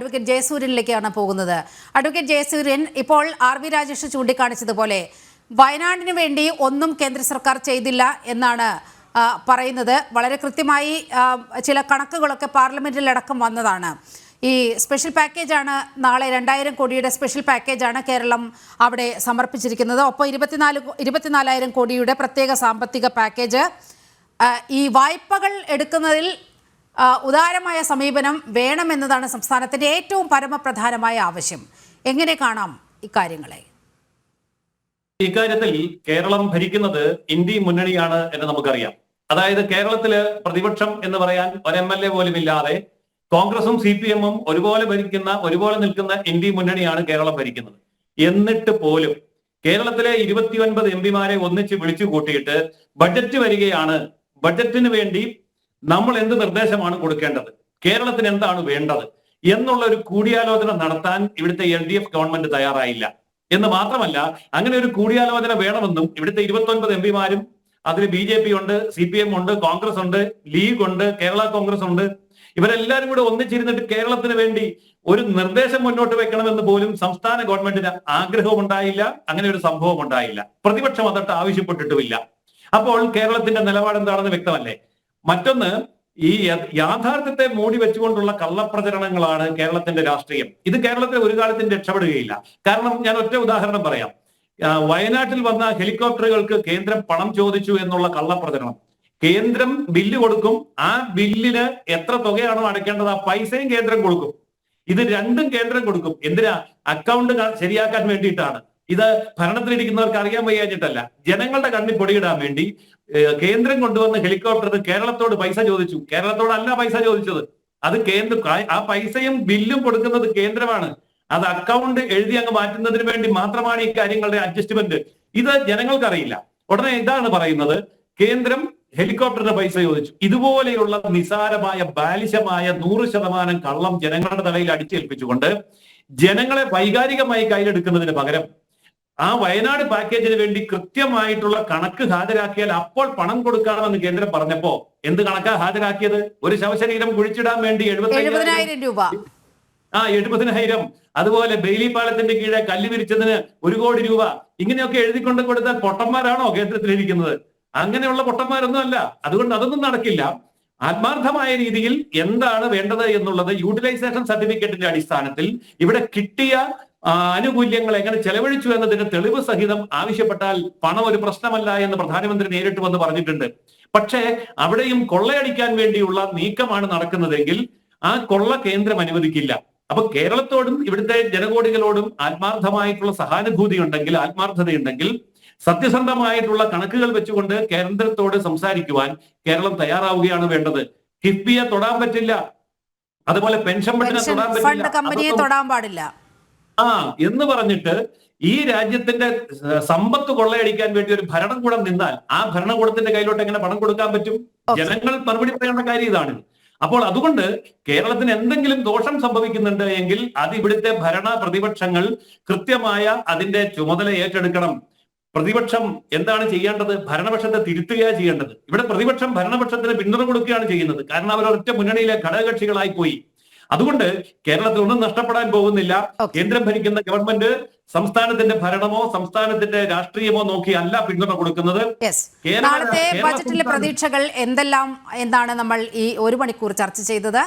Advocate ജയസൂര്യനിലേക്കാണ് പോകുന്നത്. Advocate Jayasuryan, ഇപ്പോൾ RV Rajesh ചൂണ്ടിക്കാണിച്ചതുപോലെ വയനാടിന് വേണ്ടി ഒന്നും കേന്ദ്ര സർക്കാർ ചെയ്തില്ല എന്നാണ് പറയുന്നത്. വളരെ കൃത്യമായി ചില കണക്കുകളൊക്കെ പാർലമെന്റിലടക്കം വന്നതാണ്. ഈ സ്പെഷ്യൽ പാക്കേജാണ് നാളെ 2000 കോടിയുടെ സ്പെഷ്യൽ പാക്കേജാണ് കേരളം അവിടെ സമർപ്പിച്ചിരിക്കുന്നത്. ഒപ്പം 24,000 കോടിയുടെ പ്രത്യേക സാമ്പത്തിക പാക്കേജ്. ഈ വായ്പകൾ എടുക്കുന്നതിൽ ഉദാരമായ സമീപനം വേണമെന്നതാണ് സംസ്ഥാനത്തിൻ്റെ ഏറ്റവും പരമപ്രധാനമായ ആവശ്യം. എങ്ങനെ കാണാം ഇക്കാര്യങ്ങളെ? ഇക്കാര്യത്തിൽ കേരളം ഭരിക്കുന്നത് ഇന്ത്യ മുന്നണിയാണ് എന്ന് നമുക്കറിയാം. അതായത് കേരളത്തില് പ്രതിപക്ഷം എന്ന് പറയാൻ ഒരു MLA പോലും ഇല്ലാതെ കോൺഗ്രസും CPM-ഉം ഒരുപോലെ നിൽക്കുന്ന ഇന്ത്യ മുന്നണിയാണ് കേരളം ഭരിക്കുന്നത്. എന്നിട്ട് പോലും കേരളത്തിലെ 29 MP-മാരെ ഒന്നിച്ച് വിളിച്ചു കൂട്ടിയിട്ട് ബഡ്ജറ്റ് വരികയാണ്, ബഡ്ജറ്റിന് വേണ്ടി നമ്മൾ എന്ത് നിർദ്ദേശമാണ് കൊടുക്കേണ്ടത്, കേരളത്തിന് എന്താണ് വേണ്ടത് എന്നുള്ള ഒരു കൂടിയാലോചന നടത്താൻ ഇവിടുത്തെ LDF ഗവൺമെന്റ് തയ്യാറായില്ല. എന്ന് മാത്രമല്ല, അങ്ങനെ ഒരു കൂടിയാലോചന വേണമെന്നും ഇവിടുത്തെ 29 MP-മാരും അതിൽ BJP ഉണ്ട്, CPM ഉണ്ട്, കോൺഗ്രസ് ഉണ്ട്, ലീഗ് ഉണ്ട്, കേരള കോൺഗ്രസ് ഉണ്ട്, ഇവരെല്ലാരും കൂടെ ഒന്നിച്ചിരുന്നിട്ട് കേരളത്തിന് വേണ്ടി ഒരു നിർദ്ദേശം മുന്നോട്ട് വെക്കണമെന്ന് പോലും സംസ്ഥാന ഗവൺമെന്റിന് ആഗ്രഹവും ഉണ്ടായില്ല. അങ്ങനെ ഒരു സംഭവം ഉണ്ടായില്ല. പ്രതിപക്ഷം അതൊട്ട് ആവശ്യപ്പെട്ടിട്ടുമില്ല. അപ്പോൾ കേരളത്തിന്റെ നിലപാട് എന്താണെന്ന് വ്യക്തമല്ലേ? മറ്റൊന്ന്, ഈ യാഥാർത്ഥ്യത്തെ മൂടി വെച്ചുകൊണ്ടുള്ള കള്ളപ്രചരണങ്ങളാണ് കേരളത്തിന്റെ രാഷ്ട്രീയം. ഇത് കേരളത്തിൽ ഒരു കാലത്തും രക്ഷപ്പെടുകയില്ല. കാരണം ഞാൻ ഒറ്റ ഉദാഹരണം പറയാം. വയനാട്ടിൽ വന്ന ഹെലികോപ്റ്ററുകൾക്ക് കേന്ദ്രം പണം ചോദിച്ചു എന്നുള്ള കള്ളപ്രചരണം. കേന്ദ്രം ബില്ല് കൊടുക്കും, ആ ബില്ലിന് എത്ര തുകയാണോ അടയ്ക്കേണ്ടത് ആ പൈസയും കേന്ദ്രം കൊടുക്കും. ഇത് രണ്ടും കേന്ദ്രം കൊടുക്കും. എന്തിനാ? അക്കൗണ്ട് ശരിയാക്കാൻ വേണ്ടിയിട്ടാണ്. ഇത് ഭരണത്തിലിരിക്കുന്നവർക്ക് അറിയാൻ വയ്യാഞ്ഞിട്ടല്ല, ജനങ്ങളുടെ കണ്ണിൽ പൊടിയിടാൻ വേണ്ടി കേന്ദ്രം കൊണ്ടുവന്ന ഹെലികോപ്റ്ററിന് കേരളത്തോട് പൈസ ചോദിച്ചു. കേരളത്തോടല്ല പൈസ ചോദിച്ചത്, അത് ആ പൈസയും ബില്ലും കൊടുക്കുന്നത് കേന്ദ്രമാണ്. അത് അക്കൗണ്ട് എഴുതി അങ്ങ് മാറ്റുന്നതിന് വേണ്ടി മാത്രമാണ് ഈ കാര്യങ്ങളുടെ അഡ്ജസ്റ്റ്മെന്റ്. ഇത് ജനങ്ങൾക്കറിയില്ല. ഉടനെ ഇതാണ് പറയുന്നത്, കേന്ദ്രം ഹെലികോപ്റ്ററിന് പൈസ ചോദിച്ചു. ഇതുപോലെയുള്ള നിസാരമായ ബാലിശമായ 100% കള്ളം ജനങ്ങളുടെ തലയിൽ അടിച്ചേൽപ്പിച്ചുകൊണ്ട് ജനങ്ങളെ വൈകാരികമായി കയ്യിലെടുക്കുന്നതിന് പകരം ആ വയനാട് പാക്കേജിന് വേണ്ടി കൃത്യമായിട്ടുള്ള കണക്ക് ഹാജരാക്കിയാൽ അപ്പോൾ പണം കൊടുക്കാമെന്ന് കേന്ദ്രം പറഞ്ഞപ്പോ എന്ത് കണക്കാ ഹാജരാക്കിയത്? ഒരു ശവശരീരം കുഴിച്ചിടാൻ വേണ്ടി 70,000 രൂപ. 70,000. അതുപോലെ ബെയിലി പാലത്തിന്റെ കീഴെ കല്ല് വിരിച്ചതിന് 1 കോടി രൂപ. ഇങ്ങനെയൊക്കെ എഴുതിക്കൊണ്ട് കൊടുത്താൽ പൊട്ടന്മാരാണോ കേന്ദ്രത്തിലിരിക്കുന്നത്? അങ്ങനെയുള്ള പൊട്ടന്മാരൊന്നും അല്ല. അതുകൊണ്ട് അതൊന്നും നടക്കില്ല. ആത്മാർത്ഥമായ രീതിയിൽ എന്താണ് വേണ്ടത് എന്നുള്ളത് യൂട്ടിലൈസേഷൻ സർട്ടിഫിക്കറ്റിന്റെ അടിസ്ഥാനത്തിൽ ഇവിടെ കിട്ടിയ ആനുകൂല്യങ്ങൾ എങ്ങനെ ചെലവഴിച്ചു എന്നതിന്റെ തെളിവ് സഹിതം ആവശ്യപ്പെട്ടാൽ പണം ഒരു പ്രശ്നമല്ല എന്ന് പ്രധാനമന്ത്രി നേരിട്ട് വന്ന് പറഞ്ഞിട്ടുണ്ട്. പക്ഷേ അവിടെയും കൊള്ളയടിക്കാൻ വേണ്ടിയുള്ള നീക്കമാണ് നടക്കുന്നതെങ്കിൽ ആ കൊള്ള കേന്ദ്രം അനുവദിക്കില്ല. അപ്പൊ കേരളത്തോടും ഇവിടുത്തെ ജനകോടികളോടും ആത്മാർത്ഥമായിട്ടുള്ള സഹാനുഭൂതി ഉണ്ടെങ്കിൽ, ആത്മാർത്ഥതയുണ്ടെങ്കിൽ, സത്യസന്ധമായിട്ടുള്ള കണക്കുകൾ വെച്ചുകൊണ്ട് കേന്ദ്രത്തോട് സംസാരിക്കുവാൻ കേരളം തയ്യാറാവുകയാണ് വേണ്ടത്. കിഫ്ബിയെ തൊടാൻ പറ്റില്ല, അതുപോലെ പെൻഷൻ ഫണ്ടിനെ തൊടാൻ പാടില്ല എന്ന് പറഞ്ഞിട്ട് ഈ രാജ്യത്തിന്റെ സമ്പത്ത് കൊള്ളയടിക്കാൻ വേണ്ടി ഒരു ഭരണകൂടം നിന്നാൽ ആ ഭരണകൂടത്തിന്റെ കയ്യിലോട്ട് എങ്ങനെ പണം കൊടുക്കാൻ പറ്റും? ജനങ്ങൾ മറുപടി പറയേണ്ട കാര്യം ഇതാണ്. അപ്പോൾ അതുകൊണ്ട് കേരളത്തിന് എന്തെങ്കിലും ദോഷം സംഭവിക്കുന്നുണ്ട് എങ്കിൽ അത് ഇവിടുത്തെ പ്രതിപക്ഷങ്ങൾ കൃത്യമായ അതിന്റെ ചുമതല ഏറ്റെടുക്കണം. പ്രതിപക്ഷം എന്താണ് ചെയ്യേണ്ടത്? ഭരണപക്ഷത്തെ തിരുത്തുകയാണ് ചെയ്യേണ്ടത്. ഇവിടെ പ്രതിപക്ഷം ഭരണപക്ഷത്തിന് പിന്തുണ കൊടുക്കുകയാണ് ചെയ്യുന്നത്. കാരണം അവർ ഒറ്റ മുന്നണിയിലെ ഘടകകക്ഷികളായി പോയി. അതുകൊണ്ട് കേരളത്തിൽ ഒന്നും നഷ്ടപ്പെടാൻ പോകുന്നില്ല. കേന്ദ്രം ഭരിക്കുന്ന ഗവൺമെന്റ് സംസ്ഥാനത്തിന്റെ ഭരണമോ സംസ്ഥാനത്തിന്റെ രാഷ്ട്രീയമോ നോക്കി അല്ല പിന്തുണ കൊടുക്കുന്നത്. നാളത്തെ ബജറ്റിലെ പ്രതീക്ഷകൾ എന്തെല്ലാം എന്നാണ് നമ്മൾ ഈ 1 മണിക്കൂർ ചർച്ച ചെയ്തത്.